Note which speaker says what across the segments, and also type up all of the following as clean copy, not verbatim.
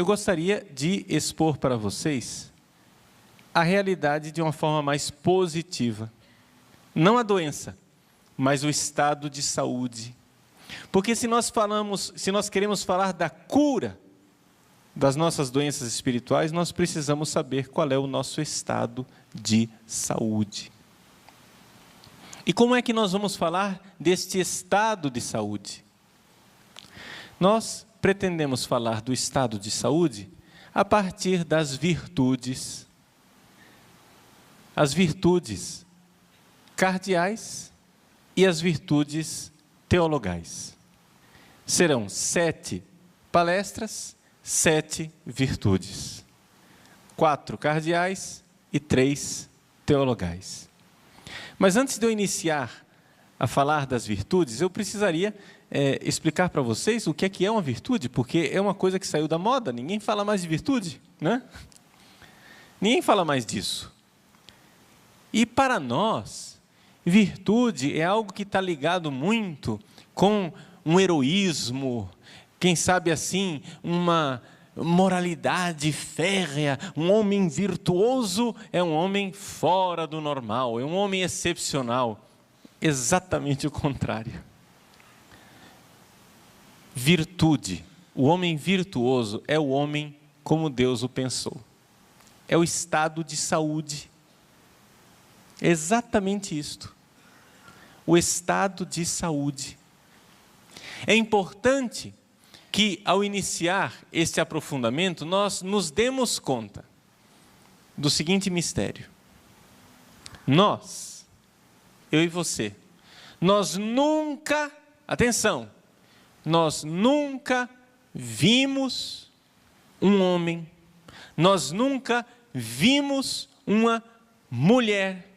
Speaker 1: eu gostaria de expor para vocês a realidade de uma forma mais positiva. Não a doença, mas o estado de saúde. Porque se nós queremos falar da cura das nossas doenças espirituais, nós precisamos saber qual é o nosso estado de saúde. E como é que nós vamos falar deste estado de saúde? Nós pretendemos falar do estado de saúde a partir das virtudes. As virtudes cardeais e as virtudes teologais. Serão 7 palestras, 7 virtudes. 4 cardeais e 3 teologais. Mas antes de eu iniciar a falar das virtudes, eu precisaria explicar para vocês o que é uma virtude, porque é uma coisa que saiu da moda, ninguém fala mais de virtude, né? Ninguém fala mais disso. E para nós, virtude é algo que está ligado muito com um heroísmo, quem sabe assim, uma moralidade férrea. Um homem virtuoso é um homem fora do normal, é um homem excepcional. Exatamente o contrário. Virtude, o homem virtuoso é o homem como Deus o pensou. É o estado de saúde. Exatamente isto. O estado de saúde. É importante que, ao iniciar este aprofundamento, nós nos demos conta do seguinte mistério. Nós, eu e você, nós nunca, atenção, nós nunca vimos um homem, nós nunca vimos uma mulher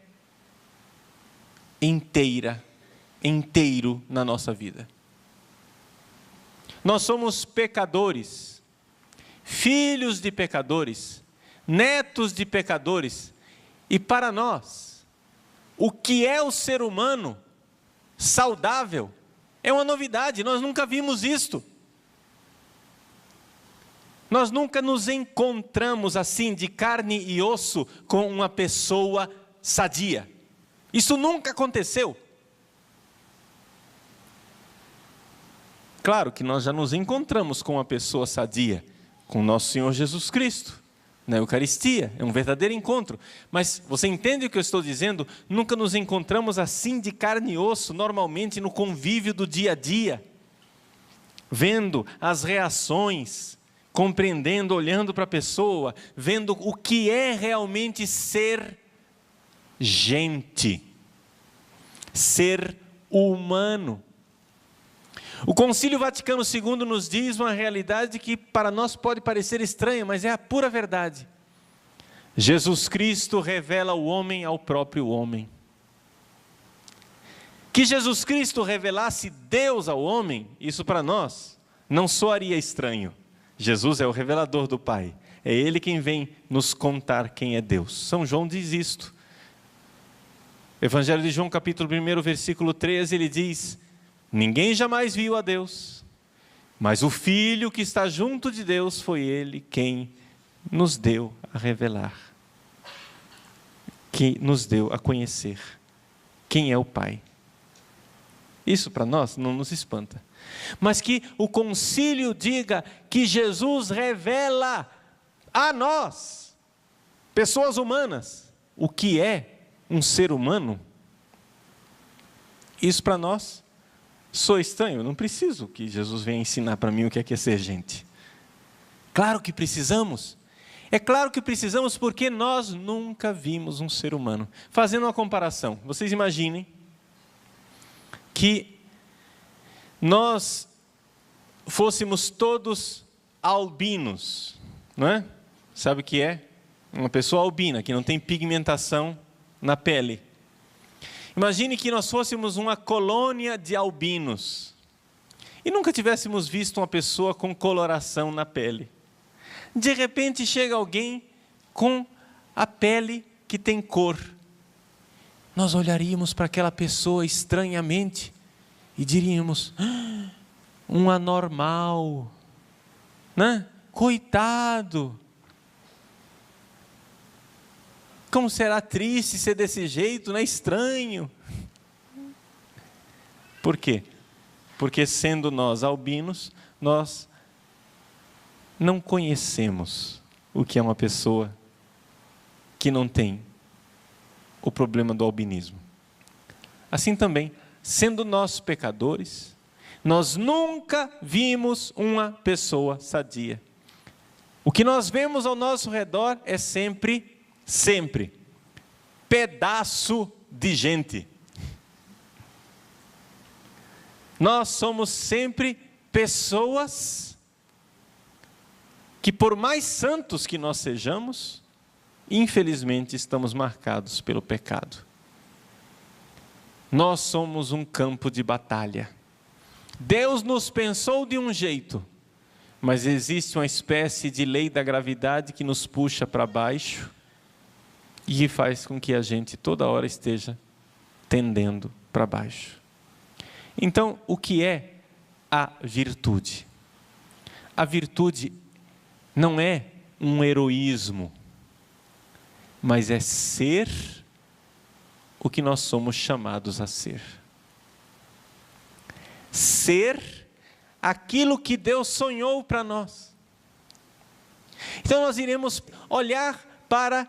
Speaker 1: inteiro na nossa vida. Nós somos pecadores, filhos de pecadores, netos de pecadores, e para nós, o que é o ser humano saudável é uma novidade, nós nunca vimos isto. Nós nunca nos encontramos assim, de carne e osso, com uma pessoa sadia. Isso nunca aconteceu. Claro que nós já nos encontramos com uma pessoa sadia, com nosso Senhor Jesus Cristo, na Eucaristia, é um verdadeiro encontro. Mas você entende o que eu estou dizendo? Nunca nos encontramos assim de carne e osso, normalmente no convívio do dia a dia, vendo as reações, compreendendo, olhando para a pessoa, vendo o que é realmente ser gente, ser humano. O Concílio Vaticano II nos diz uma realidade que para nós pode parecer estranha, mas é a pura verdade. Jesus Cristo revela o homem ao próprio homem. Que Jesus Cristo revelasse Deus ao homem, isso para nós não soaria estranho. Jesus é o revelador do Pai, é Ele quem vem nos contar quem é Deus. São João diz isto. Evangelho de João, capítulo 1, versículo 13, ele diz: ninguém jamais viu a Deus, mas o Filho que está junto de Deus, foi Ele quem nos deu a revelar, que nos deu a conhecer quem é o Pai. Isso para nós não nos espanta. Mas que o concílio diga que Jesus revela a nós, pessoas humanas, o que é um ser humano, isso para nós soa estranho. Eu não preciso que Jesus venha ensinar para mim o que é ser gente. Claro que precisamos. É claro que precisamos, porque nós nunca vimos um ser humano. Fazendo uma comparação, vocês imaginem que nós fôssemos todos albinos, não é? Sabe o que é? Uma pessoa albina, que não tem pigmentação na pele. Imagine que nós fôssemos uma colônia de albinos e nunca tivéssemos visto uma pessoa com coloração na pele. De repente chega alguém com a pele que tem cor. Nós olharíamos para aquela pessoa estranhamente e diríamos: um anormal, né? coitado, como será triste ser desse jeito, não é estranho? Por quê? Porque sendo nós albinos, nós não conhecemos o que é uma pessoa que não tem o problema do albinismo. Assim também, sendo nós pecadores, nós nunca vimos uma pessoa sadia. O que nós vemos ao nosso redor é sempre pedaço de gente. Nós somos sempre pessoas que, por mais santos que nós sejamos, infelizmente estamos marcados pelo pecado. Nós somos um campo de batalha. Deus nos pensou de um jeito, mas existe uma espécie de lei da gravidade que nos puxa para baixo e faz com que a gente toda hora esteja tendendo para baixo. Então, o que é a virtude? A virtude não é um heroísmo, mas é ser o que nós somos chamados a ser. Ser aquilo que Deus sonhou para nós. Então nós iremos olhar para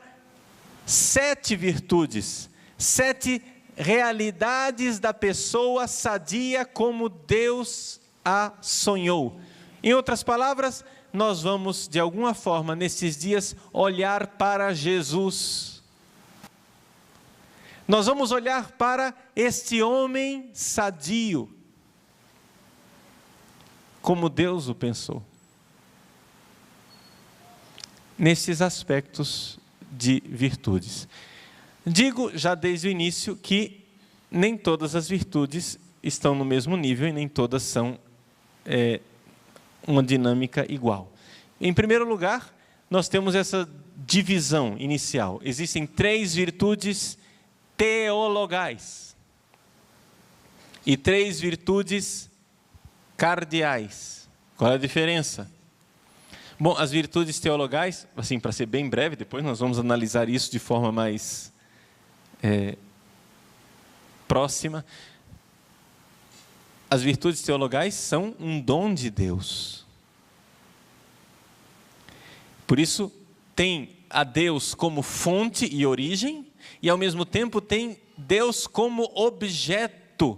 Speaker 1: 7 virtudes, 7 realidades da pessoa sadia como Deus a sonhou. Em outras palavras, nós vamos de alguma forma nesses dias olhar para Jesus. Nós vamos olhar para este homem sadio, como Deus o pensou. Nesses aspectos de virtudes. Digo já desde o início que nem todas as virtudes estão no mesmo nível e nem todas são uma dinâmica igual. Em primeiro lugar, nós temos essa divisão inicial. Existem 3 virtudes teologais e 3 virtudes cardeais. Qual é a diferença? Bom, as virtudes teologais, assim, para ser bem breve, depois nós vamos analisar isso de forma mais próxima. As virtudes teologais são um dom de Deus. Por isso, tem a Deus como fonte e origem, e ao mesmo tempo tem Deus como objeto.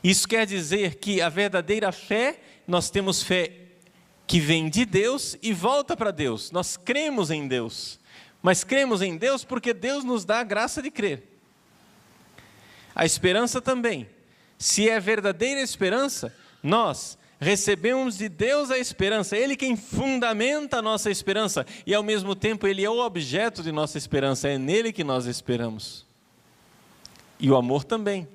Speaker 1: Isso quer dizer que a verdadeira fé, nós temos fé que vem de Deus e volta para Deus. Nós cremos em Deus, mas cremos em Deus porque Deus nos dá a graça de crer. A esperança também. Se é verdadeira esperança, nós recebemos de Deus a esperança. Ele quem fundamenta a nossa esperança e ao mesmo tempo Ele é o objeto de nossa esperança. É nele que nós esperamos. E o amor também.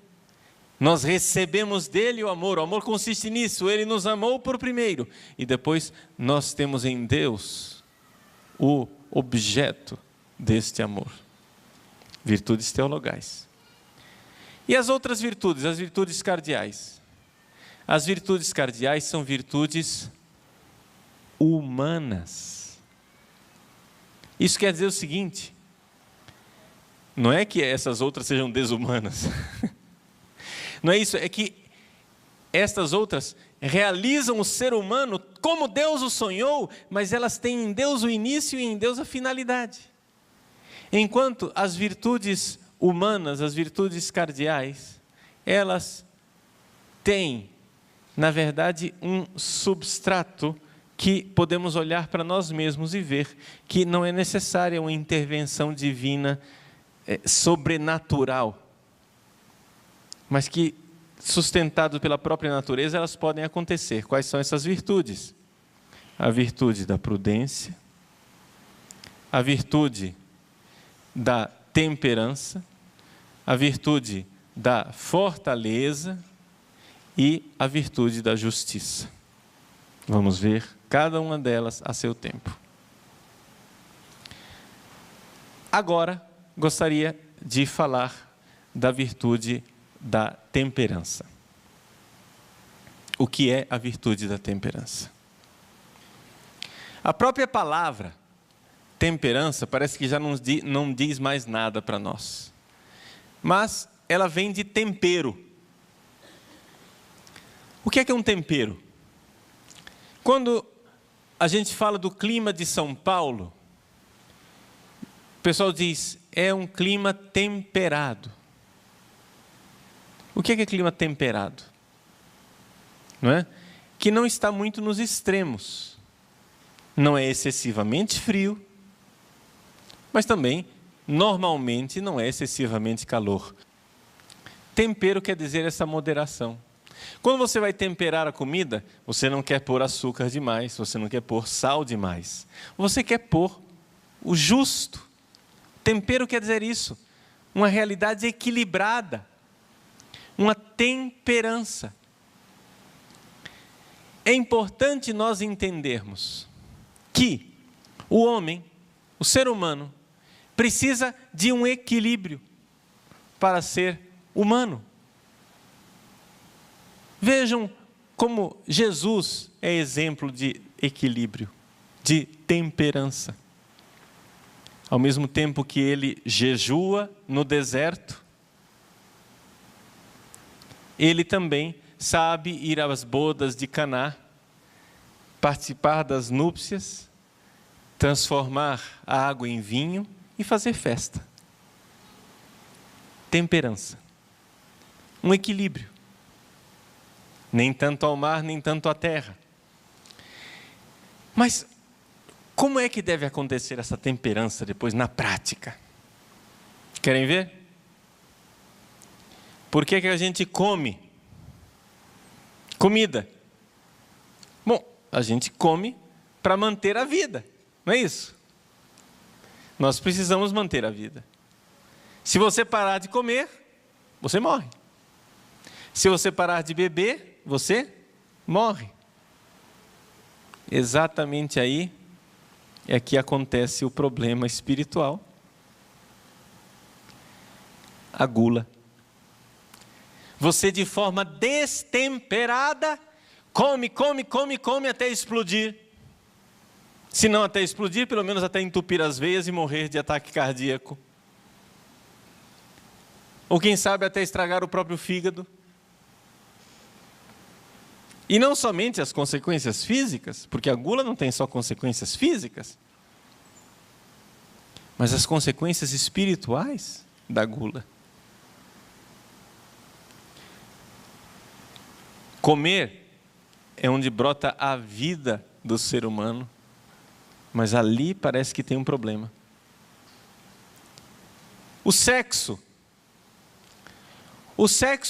Speaker 1: Nós recebemos dele o amor consiste nisso, ele nos amou por primeiro, e depois nós temos em Deus o objeto deste amor. Virtudes teologais. E as outras virtudes, as virtudes cardeais? As virtudes cardeais são virtudes humanas. Isso quer dizer o seguinte, não é que essas outras sejam desumanas, não é isso, é que estas outras realizam o ser humano como Deus o sonhou, mas elas têm em Deus o início e em Deus a finalidade. Enquanto as virtudes humanas, as virtudes cardeais, elas têm, na verdade, um substrato que podemos olhar para nós mesmos e ver que não é necessária uma intervenção divina sobrenatural, mas que, sustentado pela própria natureza, elas podem acontecer. Quais são essas virtudes? A virtude da prudência, a virtude da temperança, a virtude da fortaleza e a virtude da justiça. Vamos ver cada uma delas a seu tempo. Agora, gostaria de falar da virtude da temperança. O que é a virtude da temperança? A própria palavra temperança parece que já não diz mais nada para nós. Mas ela vem de tempero. O que é um tempero? Quando a gente fala do clima de São Paulo, o pessoal diz, é um clima temperado. O que é clima temperado? Não é? Que não está muito nos extremos. Não é excessivamente frio, mas também, normalmente, não é excessivamente calor. Tempero quer dizer essa moderação. Quando você vai temperar a comida, você não quer pôr açúcar demais, você não quer pôr sal demais. Você quer pôr o justo. Tempero quer dizer isso, uma realidade equilibrada, uma temperança. É importante nós entendermos que o homem, o ser humano, precisa de um equilíbrio para ser humano. Vejam como Jesus é exemplo de equilíbrio, de temperança. Ao mesmo tempo que ele jejua no deserto, ele também sabe ir às bodas de Caná, participar das núpcias, transformar a água em vinho e fazer festa. Temperança. Um equilíbrio. Nem tanto ao mar, nem tanto à terra. Mas como é que deve acontecer essa temperança depois na prática? Querem ver? Por que a gente come comida? Bom, a gente come para manter a vida, não é isso? Nós precisamos manter a vida. Se você parar de comer, você morre. Se você parar de beber, você morre. Exatamente aí é que acontece o problema espiritual. A gula. Você de forma destemperada, come até explodir. Se não até explodir, pelo menos até entupir as veias e morrer de ataque cardíaco. Ou quem sabe até estragar o próprio fígado. E não somente as consequências físicas, porque a gula não tem só consequências físicas, mas as consequências espirituais da gula. Comer é onde brota a vida do ser humano, mas ali parece que tem um problema. O sexo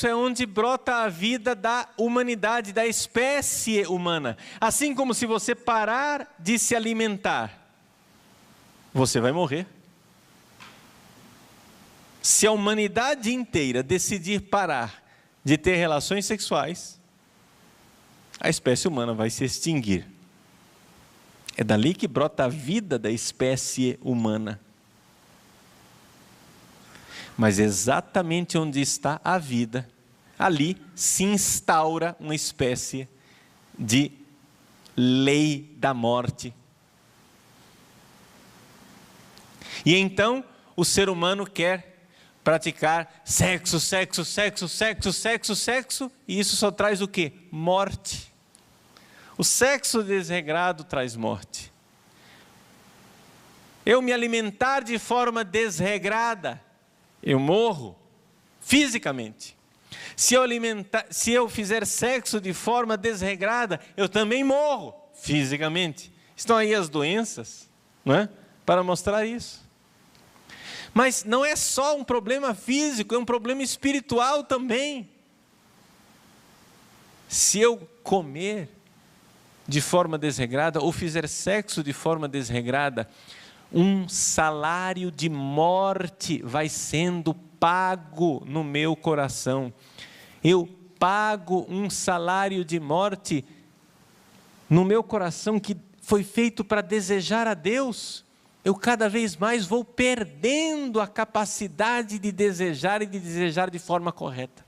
Speaker 1: é onde brota a vida da humanidade, da espécie humana. Assim como se você parar de se alimentar, você vai morrer. Se a humanidade inteira decidir parar de ter relações sexuais, a espécie humana vai se extinguir. É dali que brota a vida da espécie humana. Mas exatamente onde está a vida, ali se instaura uma espécie de lei da morte. E então o ser humano quer praticar sexo, e isso só traz o quê? Morte. O sexo desregrado traz morte. Eu me alimentar de forma desregrada, eu morro fisicamente. Se eu fizer sexo de forma desregrada, eu também morro fisicamente. Estão aí as doenças, não é? Para mostrar isso. Mas não é só um problema físico, é um problema espiritual também. Se eu comer de forma desregrada ou fizer sexo de forma desregrada, um salário de morte vai sendo pago no meu coração. Eu pago um salário de morte no meu coração que foi feito para desejar a Deus. Eu cada vez mais vou perdendo a capacidade de desejar e de desejar de forma correta.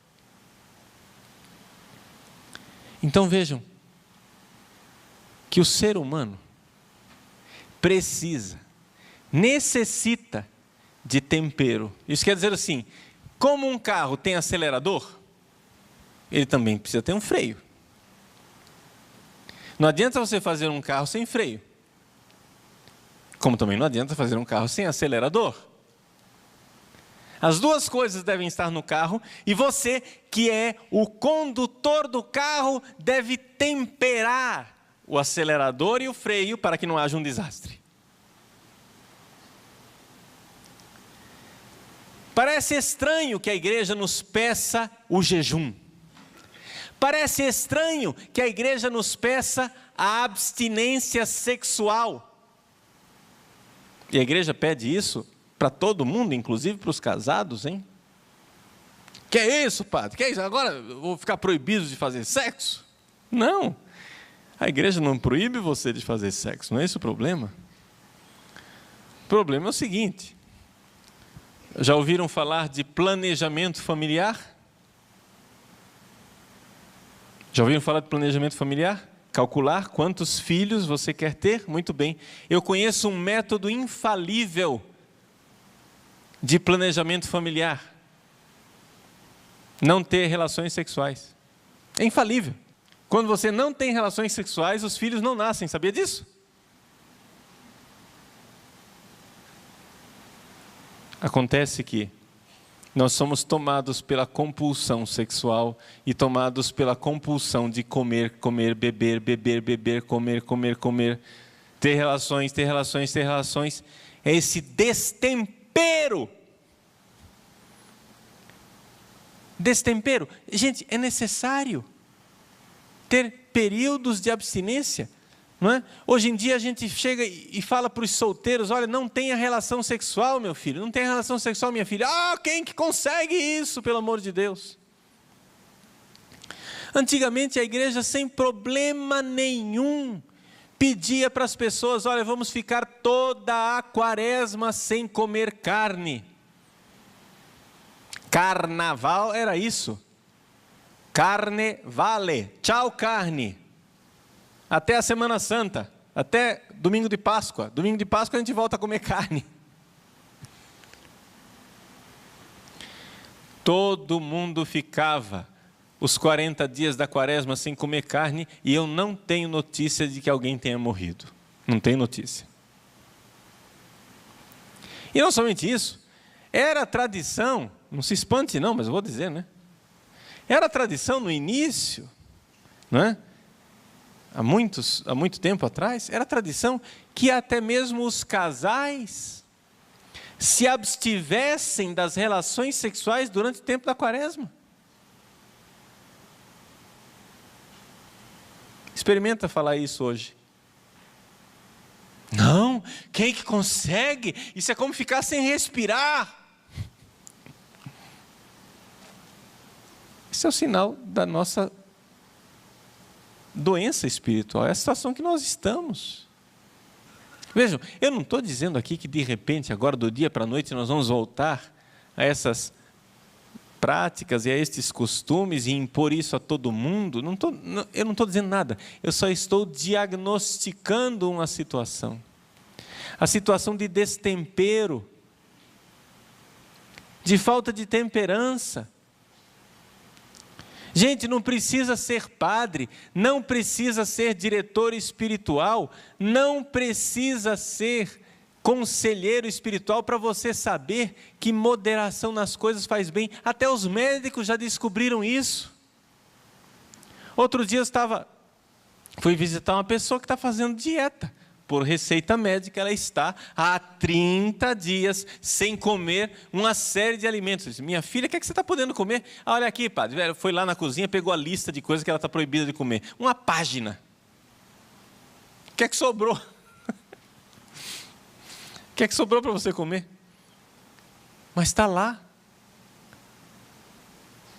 Speaker 1: Então vejam que o ser humano necessita de tempero. Isso quer dizer assim, como um carro tem acelerador, ele também precisa ter um freio. Não adianta você fazer um carro sem freio, como também não adianta fazer um carro sem acelerador. As duas coisas devem estar no carro, e você, que é o condutor do carro, deve temperar o acelerador e o freio para que não haja um desastre. Parece estranho que a igreja nos peça o jejum. Parece estranho que a igreja nos peça a abstinência sexual. E a igreja pede isso para todo mundo, inclusive para os casados, hein? Que é isso, padre? Que é isso? Agora eu vou ficar proibido de fazer sexo? Não. A igreja não proíbe você de fazer sexo, não é esse o problema? O problema é o seguinte: já ouviram falar de planejamento familiar? Já ouviram falar de planejamento familiar? Calcular quantos filhos você quer ter? Muito bem. Eu conheço um método infalível de planejamento familiar: não ter relações sexuais. É infalível. Quando você não tem relações sexuais, os filhos não nascem, sabia disso? Acontece que nós somos tomados pela compulsão sexual e tomados pela compulsão de comer, comer, beber, beber, beber, comer, comer, comer, ter relações, ter relações, ter relações. É esse destempero. Destempero. Gente, é necessário ter períodos de abstinência, não é? Hoje em dia a gente chega e fala para os solteiros: olha, não tenha relação sexual, meu filho, não tenha relação sexual, minha filha. Ah, quem que consegue isso, pelo amor de Deus? Antigamente a igreja, sem problema nenhum, pedia para as pessoas: olha, vamos ficar toda a quaresma sem comer carne. Carnaval era isso. Carne vale. Tchau, carne. Até a Semana Santa. Até domingo de Páscoa. Domingo de Páscoa a gente volta a comer carne. Todo mundo ficava os 40 dias da quaresma sem comer carne, e eu não tenho notícia de que alguém tenha morrido. Não tenho notícia. E não somente isso. Era tradição, não se espante não, mas eu vou dizer, né? Era tradição no início, não é? Há muito tempo atrás, era tradição que até mesmo os casais se abstivessem das relações sexuais durante o tempo da quaresma. Experimenta falar isso hoje. Não, quem que consegue? Isso é como ficar sem respirar. Isso é o sinal da nossa doença espiritual, é a situação que nós estamos. Vejam, eu não estou dizendo aqui que de repente, agora do dia para a noite, nós vamos voltar a essas práticas e a estes costumes e impor isso a todo mundo. Eu não estou dizendo nada, eu só estou diagnosticando uma situação. A situação de destempero, de falta de temperança. Gente, não precisa ser padre, não precisa ser diretor espiritual, não precisa ser conselheiro espiritual para você saber que moderação nas coisas faz bem. Até os médicos já descobriram isso. Outro dia fui visitar uma pessoa que está fazendo dieta. Por receita médica, ela está há 30 dias sem comer uma série de alimentos. Eu disse: minha filha, o que é que você está podendo comer? Ah, olha aqui, padre. Foi lá na cozinha, pegou a lista de coisas que ela está proibida de comer. Uma página. O que é que sobrou? O que é que sobrou para você comer? Mas está lá.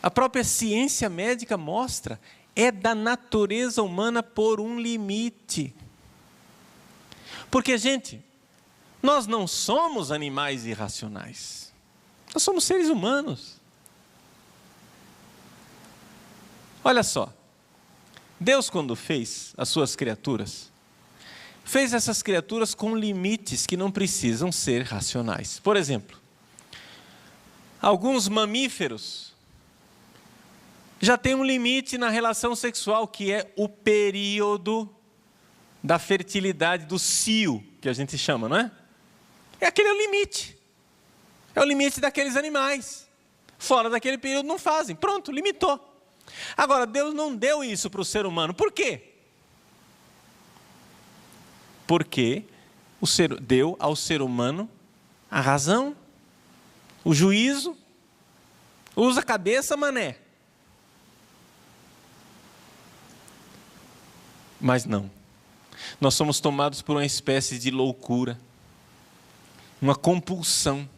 Speaker 1: A própria ciência médica mostra, é da natureza humana por um limite. Porque, gente, nós não somos animais irracionais. Nós somos seres humanos. Olha só, Deus, quando fez as suas criaturas, fez essas criaturas com limites que não precisam ser racionais. Por exemplo, alguns mamíferos já têm um limite na relação sexual, que é o período da fertilidade do cio, que a gente chama, não é? Aquele é o limite. É o limite daqueles animais. Fora daquele período não fazem. Pronto, limitou. Agora, Deus não deu isso para o ser humano. Por quê? Porque deu ao ser humano a razão, o juízo. Usa a cabeça, mané. Mas não. Nós somos tomados por uma espécie de loucura, uma compulsão.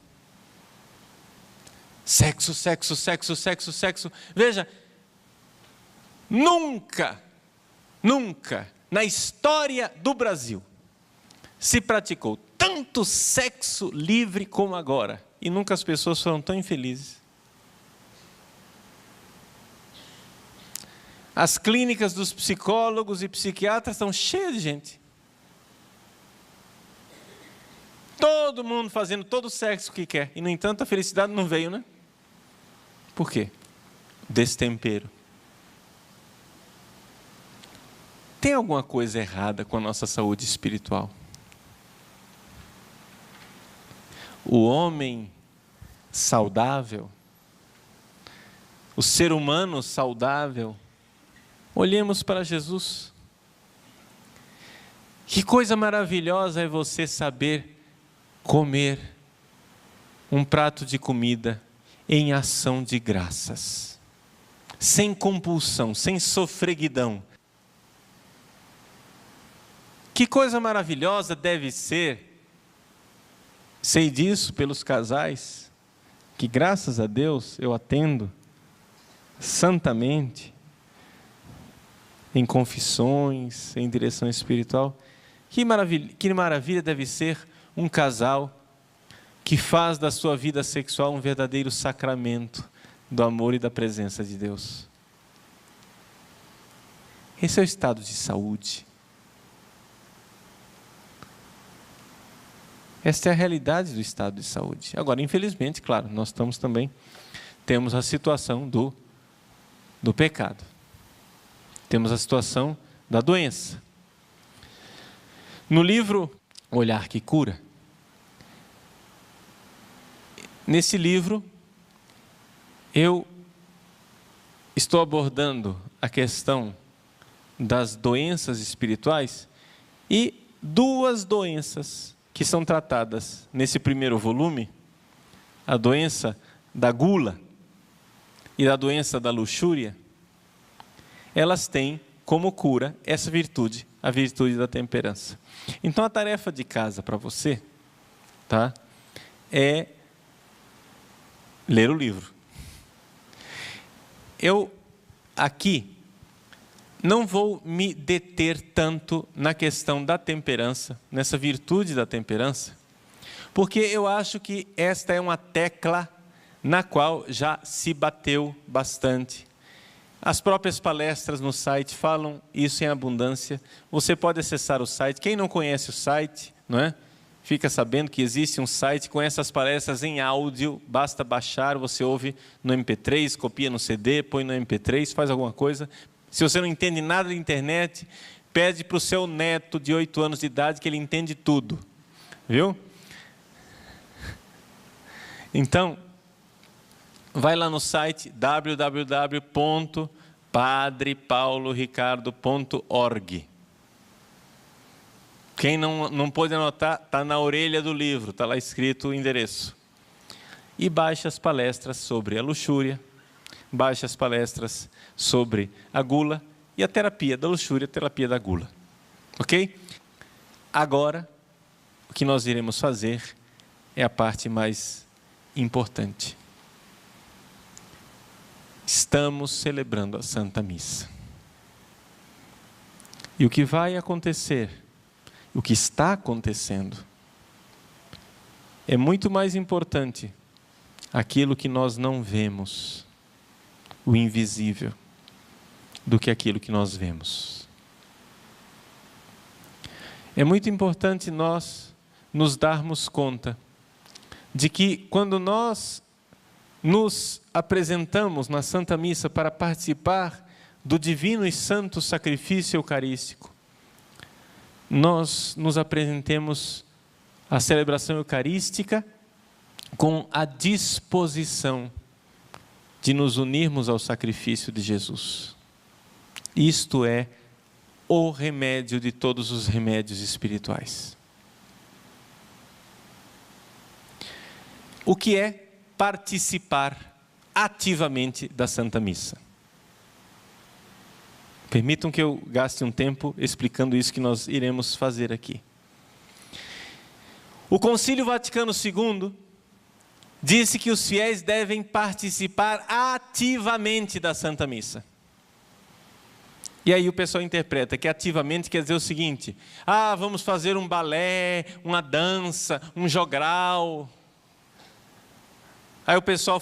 Speaker 1: Sexo, sexo, sexo, sexo, sexo. Veja, nunca na história do Brasil se praticou tanto sexo livre como agora. E nunca as pessoas foram tão infelizes. As clínicas dos psicólogos e psiquiatras estão cheias de gente. Todo mundo fazendo todo o sexo que quer. E, no entanto, a felicidade não veio, né? Por quê? Destempero. Tem alguma coisa errada com a nossa saúde espiritual? O homem saudável, o ser humano saudável, olhemos para Jesus. Que coisa maravilhosa é você saber comer um prato de comida em ação de graças, sem compulsão, sem sofreguidão. Que coisa maravilhosa deve ser, sei disso pelos casais, que graças a Deus eu atendo santamente, em confissões, em direção espiritual. Que maravilha deve ser um casal que faz da sua vida sexual um verdadeiro sacramento do amor e da presença de Deus. Esse é o estado de saúde. Esta é a realidade do estado de saúde. Agora, infelizmente, claro, nós temos a situação do pecado. Temos a situação da doença. No livro Olhar que Cura, nesse livro, eu estou abordando a questão das doenças espirituais e duas doenças que são tratadas nesse primeiro volume, a doença da gula e a doença da luxúria, elas têm como cura essa virtude, a virtude da temperança. Então a tarefa de casa para você, tá, é ler o livro. Eu aqui não vou me deter tanto na questão da temperança, nessa virtude da temperança, porque eu acho que esta é uma tecla na qual já se bateu bastante. As próprias palestras no site falam isso em abundância. Você pode acessar o site. Quem não conhece o site, não é? Fica sabendo que existe um site com essas palestras em áudio. Basta baixar, você ouve no MP3, copia no CD, põe no MP3, faz alguma coisa. Se você não entende nada de internet, pede para o seu neto de 8 anos de idade que ele entende tudo. Viu? Então, vai lá no site www.padrepauloricardo.org. Quem não pôde anotar, está na orelha do livro, está lá escrito o endereço. E baixe as palestras sobre a luxúria, baixe as palestras sobre a gula e a terapia da luxúria, a terapia da gula. Ok? Agora, o que nós iremos fazer é a parte mais importante. Estamos celebrando a Santa Missa. E o que vai acontecer, o que está acontecendo, é muito mais importante aquilo que nós não vemos, o invisível, do que aquilo que nós vemos. É muito importante nós nos darmos conta de que quando nós nos apresentamos na Santa Missa para participar do divino e santo sacrifício eucarístico, nós nos apresentemos à celebração eucarística com a disposição de nos unirmos ao sacrifício de Jesus. Isto é o remédio de todos os remédios espirituais. O que é participar ativamente da Santa Missa? Permitam que eu gaste um tempo explicando isso que nós iremos fazer aqui. O Concílio Vaticano II disse que os fiéis devem participar ativamente da Santa Missa. E aí o pessoal interpreta que ativamente quer dizer o seguinte: vamos fazer um balé, uma dança, um jogral. Aí o pessoal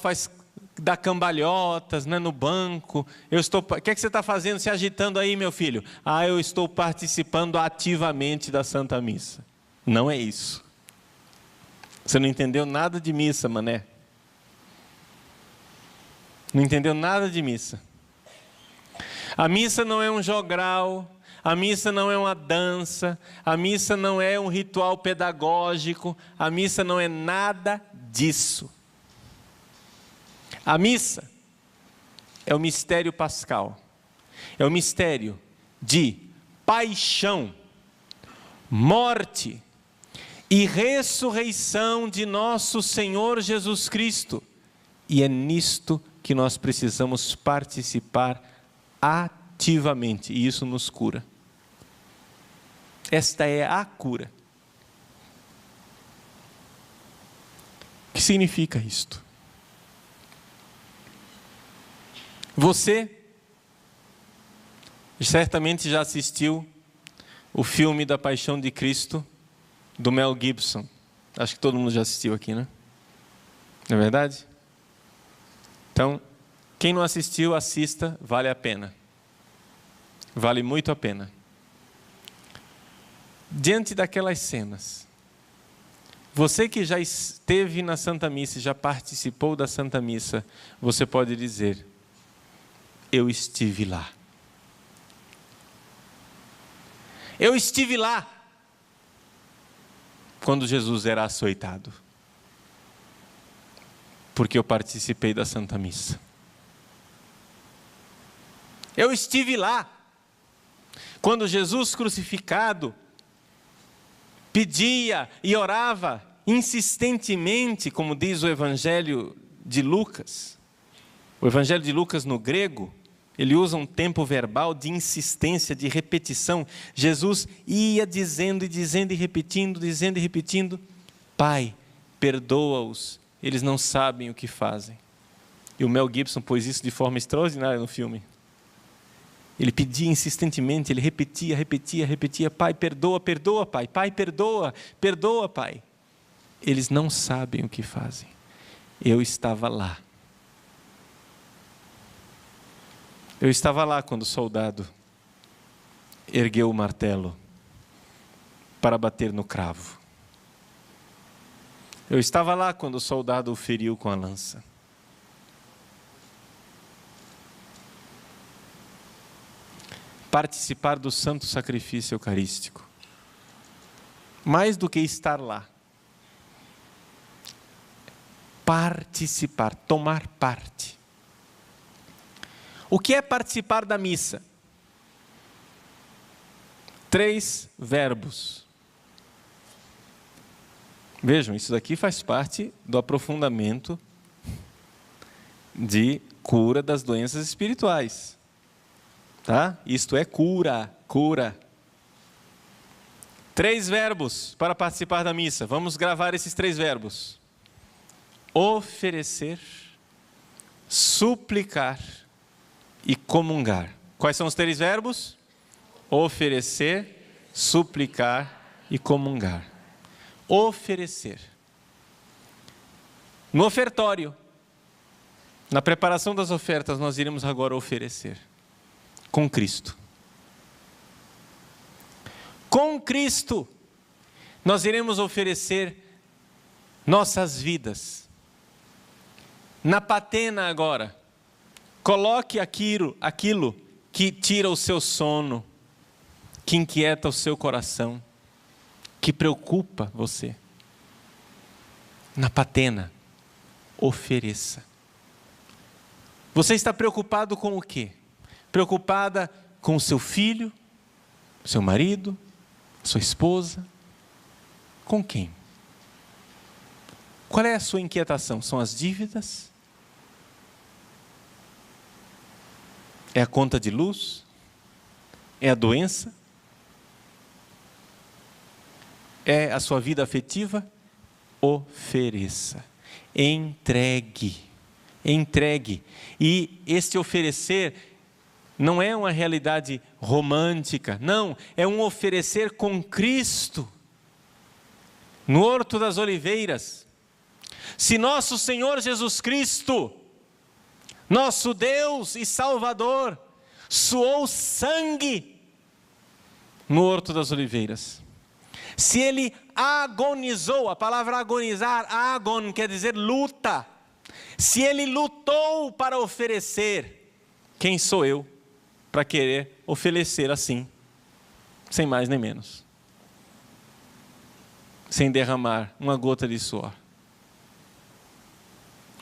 Speaker 1: dá cambalhotas, né, no banco. O que é que você está fazendo, se agitando aí, meu filho? Eu estou participando ativamente da Santa Missa. Não é isso. Você não entendeu nada de missa, mané. Não entendeu nada de missa. A missa não é um jogral, a missa não é uma dança, a missa não é um ritual pedagógico, a missa não é nada disso. A missa é o mistério pascal, é o mistério de paixão, morte e ressurreição de nosso Senhor Jesus Cristo. E é nisto que nós precisamos participar ativamente, e isso nos cura. Esta é a cura. O que significa isto? Você certamente já assistiu o filme da Paixão de Cristo, do Mel Gibson. Acho que todo mundo já assistiu aqui, né? Não é verdade? Então, quem não assistiu, assista, vale a pena. Vale muito a pena. Diante daquelas cenas, você que já esteve na Santa Missa, já participou da Santa Missa, você pode dizer: eu estive lá. Eu estive lá quando Jesus era açoitado, porque eu participei da Santa Missa. Eu estive lá quando Jesus crucificado pedia e orava insistentemente, como diz o Evangelho de Lucas. O Evangelho de Lucas no grego, ele usa um tempo verbal de insistência, de repetição. Jesus ia dizendo e dizendo e repetindo: Pai, perdoa-os, eles não sabem o que fazem. E o Mel Gibson pôs isso de forma extraordinária no filme. Ele pedia insistentemente, ele repetia: Pai, perdoa, perdoa, Pai. Pai, perdoa, perdoa, Pai. Eles não sabem o que fazem. Eu estava lá. Eu estava lá quando o soldado ergueu o martelo para bater no cravo. Eu estava lá quando o soldado o feriu com a lança. Participar do santo sacrifício eucarístico, mais do que estar lá, participar, tomar parte. O que é participar da missa? 3 verbos. Vejam, isso daqui faz parte do aprofundamento de cura das doenças espirituais. Tá? Isto é cura, cura. 3 verbos para participar da missa. Vamos gravar esses 3 verbos. Oferecer, suplicar e comungar. Quais são os 3 verbos? Oferecer, suplicar e comungar. Oferecer. No ofertório, na preparação das ofertas, nós iremos agora oferecer com Cristo. Com Cristo, nós iremos oferecer nossas vidas. Na patena agora, coloque aquilo que tira o seu sono, que inquieta o seu coração, que preocupa você. Na patena, ofereça. Você está preocupado com o quê? Preocupada com o seu filho, seu marido, sua esposa? Com quem? Qual é a sua inquietação? São as dívidas? É a conta de luz? É a doença? É a sua vida afetiva? Ofereça. Entregue. Entregue. E este oferecer não é uma realidade romântica, não, é um oferecer com Cristo. No Horto das Oliveiras, se nosso Senhor Jesus Cristo, nosso Deus e Salvador, suou sangue no Horto das Oliveiras, se Ele agonizou, a palavra agonizar, agon quer dizer luta, se Ele lutou para oferecer, quem sou eu para querer oferecer assim, sem mais nem menos, sem derramar uma gota de suor?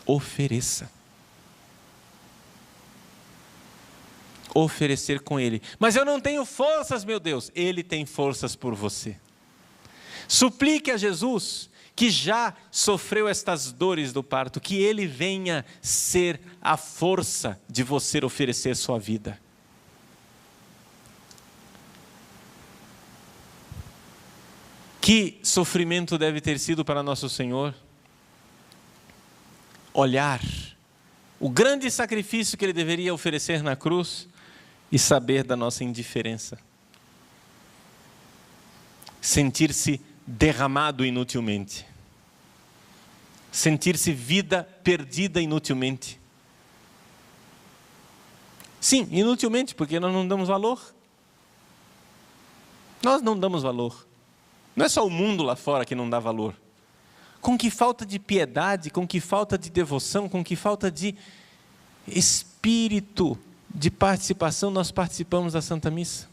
Speaker 1: Ofereça. Oferecer com Ele. Mas eu não tenho forças, meu Deus. Ele tem forças por você. Suplique a Jesus, que já sofreu estas dores do parto, que Ele venha ser a força de você oferecer sua vida. Que sofrimento deve ter sido para nosso Senhor? Olhar o grande sacrifício que Ele deveria oferecer na cruz e saber da nossa indiferença. Sentir-se derramado inutilmente. Sentir-se vida perdida inutilmente. Sim, inutilmente, porque nós não damos valor. Nós não damos valor. Não é só o mundo lá fora que não dá valor. Com que falta de piedade, com que falta de devoção, com que falta de espírito de participação nós participamos da Santa Missa.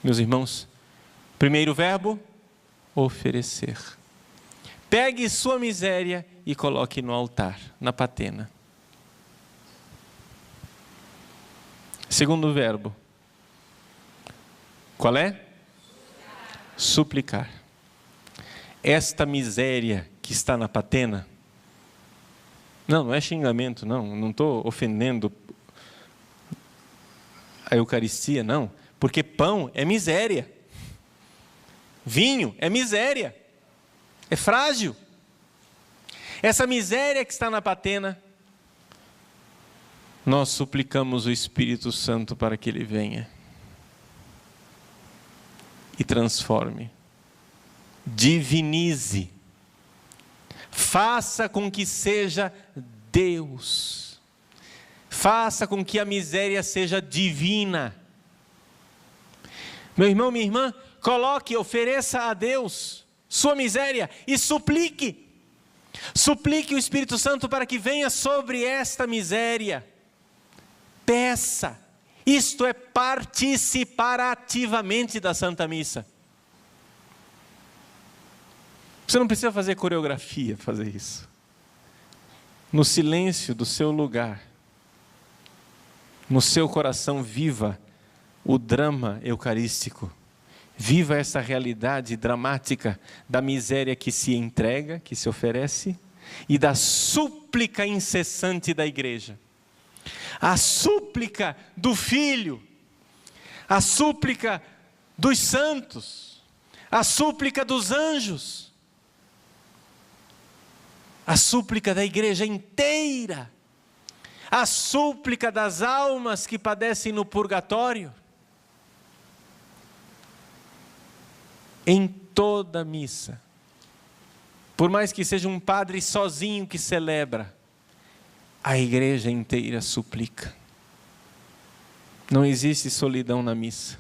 Speaker 1: Meus irmãos, primeiro verbo, oferecer. Pegue sua miséria e coloque no altar, na patena. Segundo verbo, qual é? Suplicar. Esta miséria que está na patena, não é xingamento, não estou ofendendo a Eucaristia, não, porque pão é miséria, vinho é miséria, é frágil. Essa miséria que está na patena, nós suplicamos o Espírito Santo para que Ele venha e transforme, divinize, faça com que seja Deus, faça com que a miséria seja divina. Meu irmão, minha irmã, coloque, ofereça a Deus sua miséria e suplique o Espírito Santo para que venha sobre esta miséria. Peça. Isto é participar ativamente da Santa Missa. Você não precisa fazer coreografia para fazer isso. No silêncio do seu lugar, no seu coração, viva o drama eucarístico. Viva essa realidade dramática da miséria que se entrega, que se oferece, e da súplica incessante da igreja. A súplica do Filho, a súplica dos santos, a súplica dos anjos, a súplica da igreja inteira, a súplica das almas que padecem no purgatório. Em toda missa, por mais que seja um padre sozinho que celebra, a igreja inteira suplica. Não existe solidão na missa.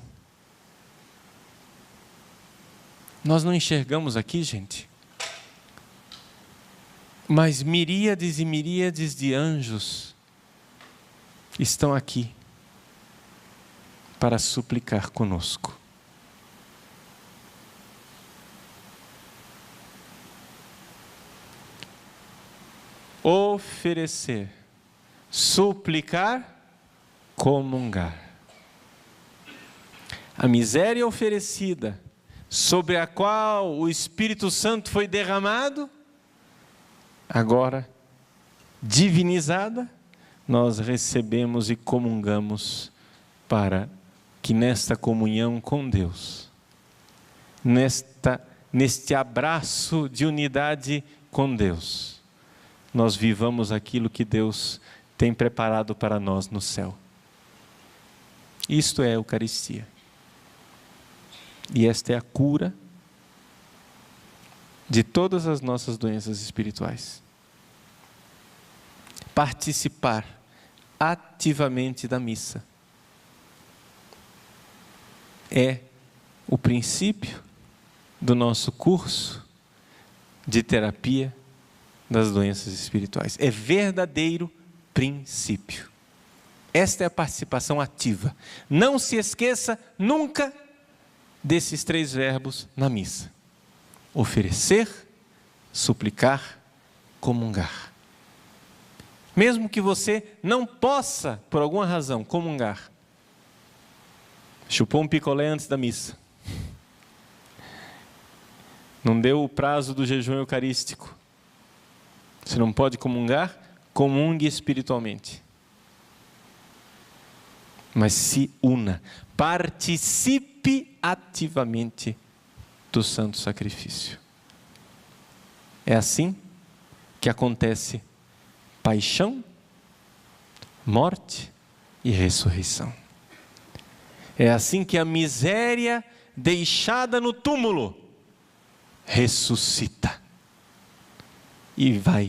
Speaker 1: Nós não enxergamos aqui, gente, mas miríades e miríades de anjos estão aqui para suplicar conosco. Oferecer, suplicar, comungar. A miséria oferecida, sobre a qual o Espírito Santo foi derramado, agora divinizada, nós recebemos e comungamos para que nesta comunhão com Deus, neste abraço de unidade com Deus, nós vivamos aquilo que Deus tem preparado para nós no céu. Isto é a Eucaristia. E esta é a cura de todas as nossas doenças espirituais. Participar ativamente da missa é o princípio do nosso curso de terapia das doenças espirituais. É verdadeiro princípio. Esta é a participação ativa. Não se esqueça nunca desses 3 verbos na missa: oferecer, suplicar, comungar. Mesmo que você não possa, por alguma razão, comungar, chupou um picolé antes da missa, não deu o prazo do jejum eucarístico, você não pode comungar, comungue espiritualmente. Mas se una, participe ativamente do santo sacrifício. É assim que acontece paixão, morte e ressurreição. É assim que a miséria deixada no túmulo ressuscita e vai